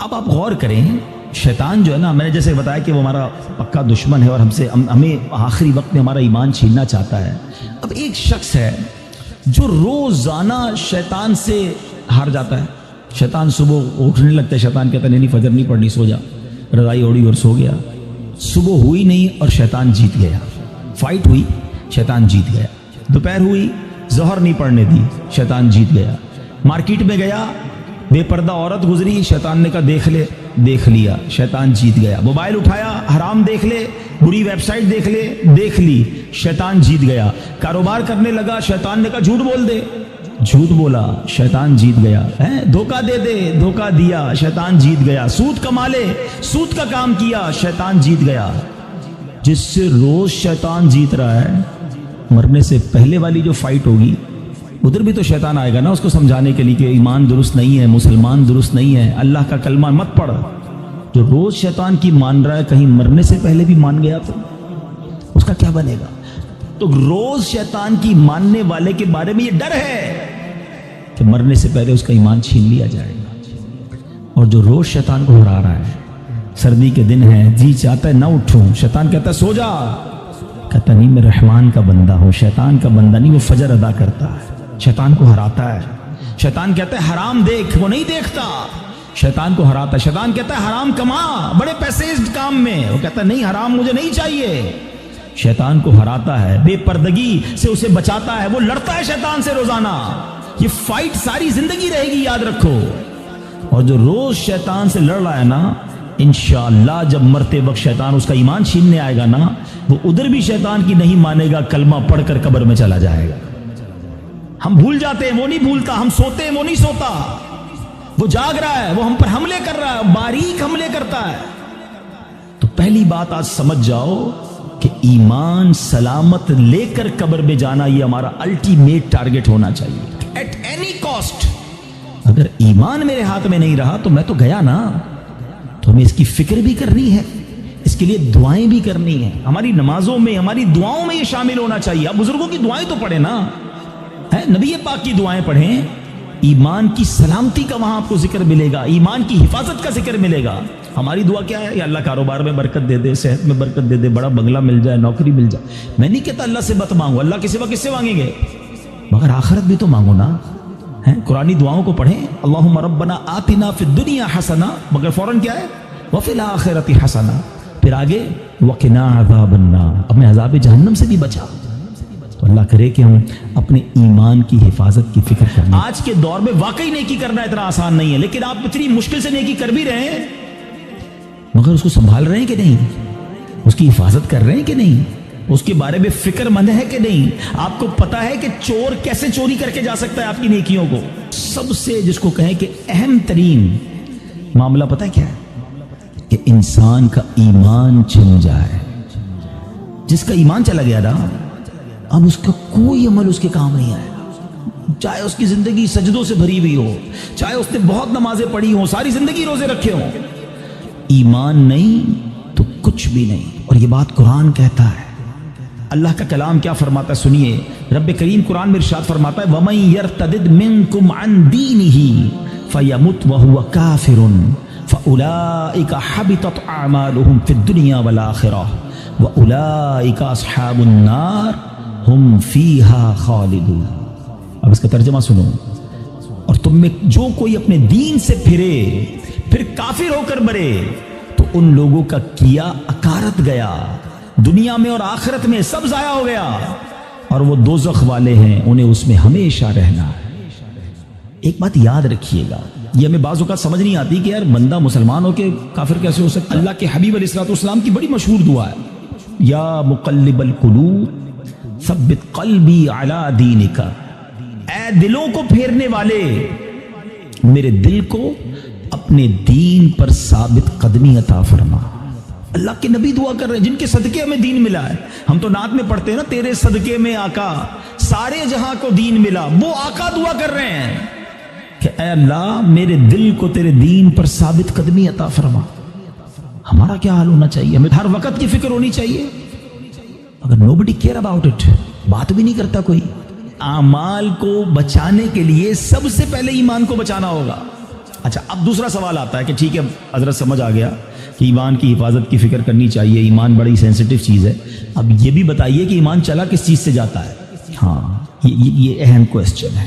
اب آپ غور کریں، شیطان جو ہے نا، میں نے جیسے بتایا کہ وہ ہمارا پکا دشمن ہے اور ہمیں آخری وقت میں ہمارا ایمان چھیننا چاہتا ہے۔ اب ایک شخص ہے جو روزانہ شیطان سے ہار جاتا ہے۔ شیطان صبح اٹھنے لگتا ہے، شیطان کہتا ہے نہیں فجر نہیں پڑھنی، سو جا، رضائی اوڑی اور سو گیا۔ صبح ہوئی نہیں اور شیطان جیت گیا، فائٹ ہوئی، شیطان جیت گیا۔ دوپہر ہوئی، ظہر نہیں پڑھنے دی، شیطان جیت گیا۔ مارکیٹ میں گیا، بے پردہ عورت گزری، شیطان نے کہا دیکھ لے، دیکھ لیا، شیطان جیت گیا۔ موبائل اٹھایا، حرام دیکھ لے، بری ویب سائٹ دیکھ لے، دیکھ لی، شیطان جیت گیا۔ کاروبار کرنے لگا، شیطان نے کہا جھوٹ بول دے، جھوٹ بولا، شیطان جیت گیا۔ دھوکہ دے دے، دھوکہ دیا، شیطان جیت گیا۔ سود کما لے، سود کا کام کیا، شیطان جیت گیا۔ جس سے روز شیطان جیت رہا ہے، مرنے سے پہلے والی جو فائٹ ہوگی ادھر بھی تو شیطان آئے گا نا اس کو سمجھانے کے لیے کہ ایمان درست نہیں ہے، مسلمان درست نہیں ہے، اللہ کا کلمہ مت پڑھ۔ جو روز شیطان کی مان رہا ہے، کہیں مرنے سے پہلے بھی مان گیا تو اس کا کیا بنے گا؟ تو روز شیطان کی ماننے والے کے بارے میں یہ ڈر ہے کہ مرنے سے پہلے اس کا ایمان چھین لیا جائے گا۔ اور جو روز شیطان کو ہرا رہا ہے، سردی کے دن ہے، جی چاہتا ہے نہ اٹھوں، شیطان کہتا ہے سو جا، کہتا نہیں میں رحمان کا بندہ ہوں، شیطان کا بندہ نہیں، وہ فجر ادا کرتا ہے، شیطان کو ہراتا ہے۔ شیطان کہتا ہے حرام دیکھ، وہ نہیں دیکھتا، شیطان کو ہراتا ہے۔ شیطان کہتا ہے حرام کما، بڑے پیسے اس کام میں، وہ کہتا ہے نہیں حرام مجھے نہیں چاہیے۔ شیطان کو ہراتا ہے، بے پردگی سے اسے بچاتا ہے، وہ لڑتا ہے شیطان سے روزانہ۔ یہ فائٹ ساری زندگی رہے گی، یاد رکھو۔ اور جو روز شیطان سے لڑ رہا ہے نا، انشاءاللہ جب مرتے وقت شیطان اس کا ایمان چھیننے آئے گا نا، وہ ادھر بھی شیطان کی نہیں مانے گا، کلمہ پڑھ کر قبر میں چلا جائے گا۔ ہم بھول جاتے ہیں، وہ نہیں بھولتا، ہم سوتے ہیں، وہ نہیں سوتا، وہ جاگ رہا ہے، وہ ہم پر حملے کر رہا ہے، باریک حملے کرتا ہے۔ تو پہلی بات آج سمجھ جاؤ کہ ایمان سلامت لے کر قبر میں جانا یہ ہمارا الٹیمیٹ ٹارگٹ ہونا چاہیے، ایٹ اینی کاسٹ۔ اگر ایمان میرے ہاتھ میں نہیں رہا تو میں تو گیا نا۔ تو ہمیں اس کی فکر بھی کرنی ہے، اس کے لیے دعائیں بھی کرنی ہیں، ہماری نمازوں میں، ہماری دعاؤں میں یہ شامل ہونا چاہیے۔ اب بزرگوں کی دعائیں تو پڑھیں نا، نبی پاک کی دعائیں پڑھیں، ایمان کی سلامتی کا وہاں آپ کو ذکر ملے گا، ایمان کی حفاظت کا ذکر ملے گا۔ ہماری دعا کیا ہے؟ یا اللہ کاروبار میں برکت دے دے، صحت میں برکت دے دے، بڑا بنگلہ مل جائے، نوکری مل جائے۔ میں نہیں کہتا اللہ سے مت مانگو، اللہ کے سوا کس سے مانگیں گے؟ مگر آخرت بھی تو مانگو نا۔ قرآنی دعاؤں کو پڑھیں، اللہم ربنا آتنا فی الدنیا حسنہ، مگر فوراً کیا ہے؟ وفی الآخرۃ حسنہ، پھر آگے وقنا عذاب النار، اپنے عذاب جہنم سے بھی بچا۔ تو اللہ کرے کہ ہم اپنے ایمان کی حفاظت کی فکر کریں۔ آج کے دور میں واقعی نیکی کرنا اتنا آسان نہیں ہے، لیکن آپ اتنی مشکل سے نیکی کر بھی رہے ہیں، مگر اس کو سنبھال رہے ہیں کہ نہیں؟ اس کی حفاظت کر رہے ہیں کہ نہیں؟ اس کے بارے میں فکر مند ہے کہ نہیں؟ آپ کو پتا ہے کہ چور کیسے چوری کر کے جا سکتا ہے آپ کی نیکیوں کو؟ سب سے جس کو کہیں کہ اہم ترین معاملہ پتا ہے کیا ہے؟ کہ انسان کا ایمان چھن جائے۔ جس کا ایمان چلا گیا نا، اب اس کا کوئی عمل اس کے کام نہیں آئے گا، چاہے اس کی زندگی سجدوں سے بھری ہوئی ہو، چاہے اس نے بہت نمازیں پڑھی ہوں، ساری زندگی روزے رکھے ہوں، ایمان نہیں تو کچھ بھی نہیں۔ اور یہ بات قرآن کہتا ہے، اللہ کا کلام کیا فرماتا ہے سنیے۔ رب کریم قرآن میں ارشاد فرماتا ہے وَمَن يَرْتَدِدْ مِنْكُمْ عَنْ دِينِهِ فَيَمُتْ وَهُوَ كَافِرٌ فَأُولَئِكَ حَبِطَتْ أَعْمَالُهُمْ فِي الدُّنْيَا وَالْآخِرَةِ وَأُولَئِكَ أَصْحَابُ النَّارِ هُمْ فِيهَا خَالِدُونَ۔ اب اس کا ترجمہ سنو۔ اور تم میں جو کوئی اپنے دین سے پھرے پھر کافر ہو کر مرے تو ان لوگوں کا کیا اکارت گیا، دنیا میں اور آخرت میں سب ضائع ہو گیا، اور وہ دوزخ والے ہیں، انہیں اس میں ہمیشہ رہنا ہے۔ ایک بات یاد رکھیے گا، یہ ہمیں بعض اوقات سمجھ نہیں آتی کہ یار بندہ مسلمان ہو کے کافر کیسے ہو سکتا ہے؟ اللہ کے حبیب علیہ الصلوۃ والسلام کی بڑی مشہور دعا ہے، یا مقلب القلوب ثبت قلبی علی دینک، اے دلوں کو پھیرنے والے میرے دل کو اپنے دین پر ثابت قدمی عطا فرما۔ اللہ کے نبی دعا کر رہے ہیں جن کے صدقے ہمیں دین ملا ہے۔ ہم تو نعت میں پڑھتے ہیں نا، تیرے صدقے میں آقا سارے جہاں کو دین ملا، وہ آقا دعا کر رہے ہیں کہ اے اللہ میرے دل کو تیرے دین پر ثابت قدمی عطا فرما۔ ہمارا کیا حال ہونا چاہیے؟ ہمیں ہر وقت کی فکر ہونی چاہیے، اگر nobody care about it، بات بھی نہیں کرتا کوئی۔ اعمال کو بچانے کے لیے سب سے پہلے ایمان کو بچانا ہوگا۔ اچھا اب دوسرا سوال آتا ہے کہ ٹھیک ہے حضرت سمجھ آ گیا کہ ایمان کی حفاظت کی فکر کرنی چاہیے، ایمان بڑی سینسٹیو چیز ہے، اب یہ بھی بتائیے کہ ایمان چلا کس چیز سے جاتا ہے؟ ہاں یہ اہم کوسچن ہے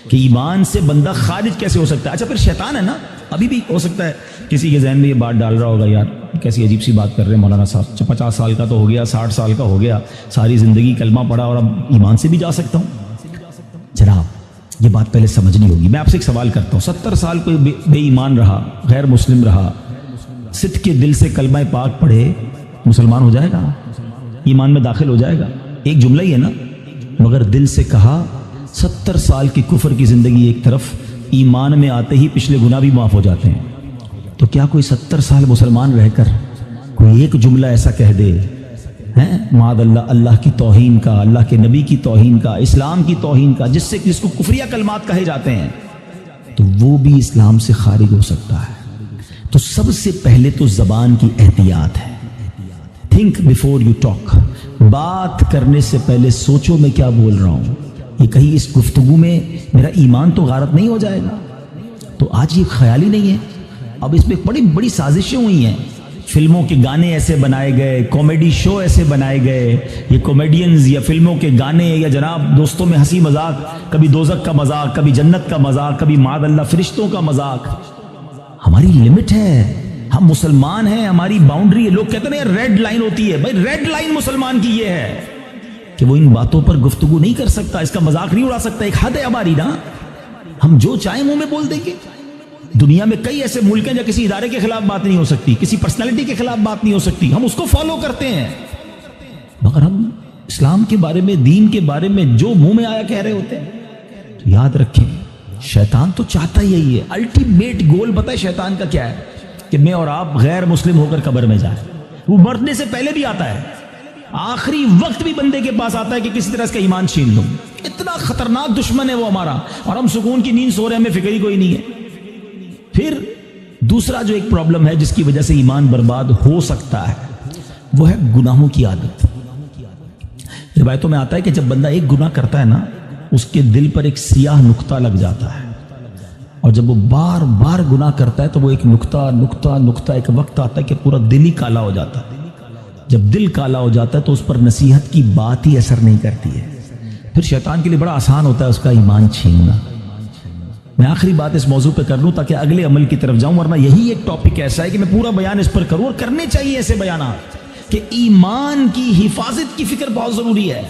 کہ ایمان سے بندہ خارج کیسے ہو سکتا ہے؟ اچھا پھر شیطان ہے نا، ابھی بھی ہو سکتا ہے کسی کے ذہن میں یہ بات ڈال رہا ہوگا یار کیسی عجیب سی بات کر رہے ہیں مولانا صاحب، 50 سال کا تو ہو گیا، 60 سال کا ہو گیا، ساری زندگی کلمہ پڑھا اور اب ایمان سے بھی جا سکتا ہوں؟ جناب یہ بات پہلے سمجھنی ہوگی۔ میں آپ سے ایک سوال کرتا ہوں، 70 سال کوئی بے ایمان رہا، غیر مسلم رہا، صدق کے دل سے کلمہ پاک پڑھے، مسلمان ہو جائے گا؟ ایمان میں داخل ہو جائے گا؟ ایک جملہ ہی ہے نا، مگر دل سے کہا 70 سال کی کفر کی زندگی ایک طرف، ایمان میں آتے ہی پچھلے گناہ بھی معاف ہو جاتے ہیں۔ تو کیا کوئی 70 سال مسلمان رہ کر کوئی ایک جملہ ایسا کہہ دے معاذ اللہ، اللہ کی توہین کا، اللہ کے نبی کی توہین کا، اسلام کی توہین کا، جس کو کفریہ کلمات کہے جاتے ہیں، تو وہ بھی اسلام سے خارج ہو سکتا ہے۔ تو سب سے پہلے تو زبان کی احتیاط ہے۔ تھنک بیفور یو ٹاک، بات کرنے سے پہلے سوچو میں کیا بول رہا ہوں، یہ کہیں اس گفتگو میں میرا ایمان تو غارت نہیں ہو جائے گا؟ تو آج یہ خیال ہی نہیں ہے، اب اس میں بڑی بڑی سازشیں ہوئی ہیں، فلموں کے گانے ایسے بنائے گئے، کامیڈی شو ایسے بنائے گئے، یہ کامیڈینز یا فلموں کے گانے یا جناب دوستوں میں ہنسی مذاق، کبھی دوزخ کا مذاق، کبھی جنت کا مذاق، کبھی معاذ اللہ فرشتوں کا مذاق۔ ہماری لمٹ ہے، ہم مسلمان ہیں، ہماری باؤنڈری ہے۔ لوگ کہتے ہیں یار ریڈ لائن ہوتی ہے، بھائی ریڈ لائن مسلمان کی یہ ہے کہ وہ ان باتوں پر گفتگو نہیں کر سکتا، اس کا مذاق نہیں اڑا سکتا، ایک حد ہے ہماری نا، ہم جو چاہیں منہ میں بول دیں گے۔ دنیا میں کئی ایسے ملک ہیں جہاں کسی ادارے کے خلاف بات نہیں ہو سکتی، کسی پرسنالٹی کے خلاف بات نہیں ہو سکتی، ہم اس کو فالو کرتے ہیں، مگر ہم اسلام کے بارے میں، دین کے بارے میں جو منہ میں آیا کہہ رہے ہوتے ہیں۔ تو یاد رکھیں شیطان تو چاہتا ہی یہی ہے، الٹیمیٹ گول بتائے شیطان کا کیا ہے؟ کہ میں اور آپ غیر مسلم ہو کر قبر میں جائیں۔ وہ مرنے سے پہلے بھی آتا ہے، آخری وقت بھی بندے کے پاس آتا ہے کہ کسی طرح اس کا ایمان چھین لوں۔ اتنا خطرناک دشمن ہے وہ ہمارا، اور ہم سکون کی نیند سو رہے ہیں، ہمیں فکر ہی کوئی نہیں ہے۔ پھر دوسرا جو ایک پرابلم ہے جس کی وجہ سے ایمان برباد ہو سکتا ہے، وہ ہے گناہوں کی عادت۔ روایتوں میں آتا ہے کہ جب بندہ ایک گناہ کرتا ہے نا، اس کے دل پر ایک سیاہ نقطہ لگ جاتا ہے، اور جب وہ بار بار گناہ کرتا ہے تو وہ ایک نقطہ ایک وقت آتا ہے کہ پورا دل ہی کالا ہو جاتا ہے۔ جب دل کالا ہو جاتا ہے تو اس پر نصیحت کی بات ہی اثر نہیں کرتی ہے، پھر شیطان کے لیے بڑا آسان ہوتا ہے اس کا ایمان چھیننا۔ میں آخری بات اس موضوع پہ کر لوں تاکہ اگلے عمل کی طرف جاؤں، ورنہ یہی ایک ٹاپک ایسا ہے کہ میں پورا بیان اس پر کروں، اور کرنے چاہیے ایسے بیانات کہ ایمان کی حفاظت کی فکر بہت ضروری ہے۔